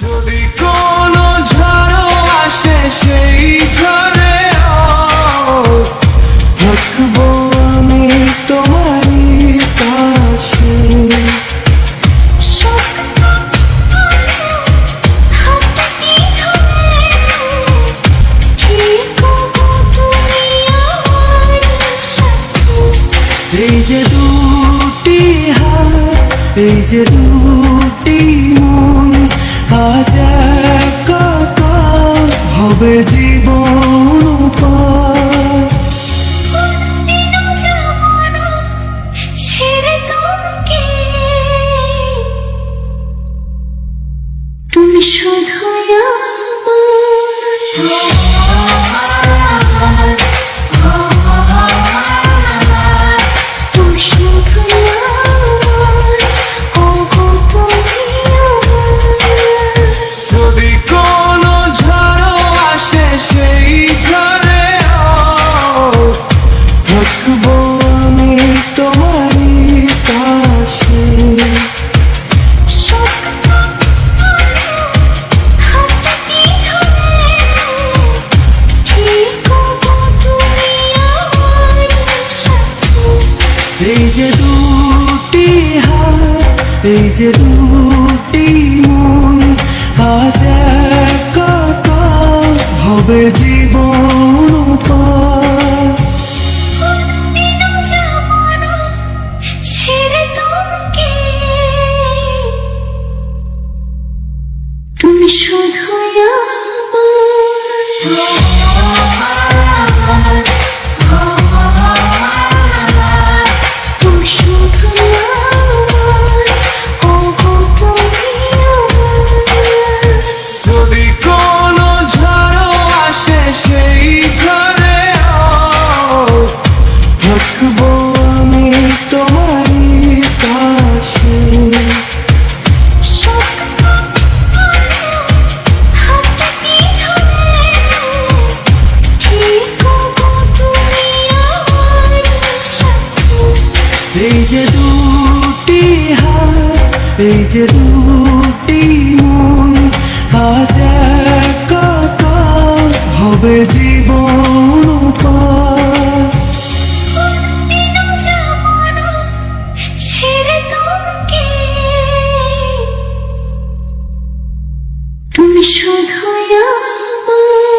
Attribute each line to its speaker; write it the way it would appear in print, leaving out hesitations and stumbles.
Speaker 1: যদি কোনো ঝড় আসে সেই ঝড়ে থাকবো আমি তোমারই পাশে। এই যে দুটি হাত, এই যে দুটি মন, আজ একাকার হবে জীবন পার।
Speaker 2: তুমি শুধু আমার, তুমি শুধু আমার, ওগো তুমি আমার।
Speaker 1: যদি কোনো ঝড় আসে সেই ঝড়ে থাকবো আমি তোমারই পাশে। এই যে দুটি হাত, এই যে দুটি মন, আজ একাকার হবে জীবন পার।
Speaker 2: তুমি শুধু আমার, তুমি শুধু আমার, ওগো তুমি আমার।
Speaker 1: যদি কোনো ঝড় আসে সেই ঝড়ে থাকবো আমি তোমারই পাশে। এই যে দুটি হাত, এই যে দুটি মন, আজ একাকার হবে জীবন পার।
Speaker 2: তুমি শুধু আমার।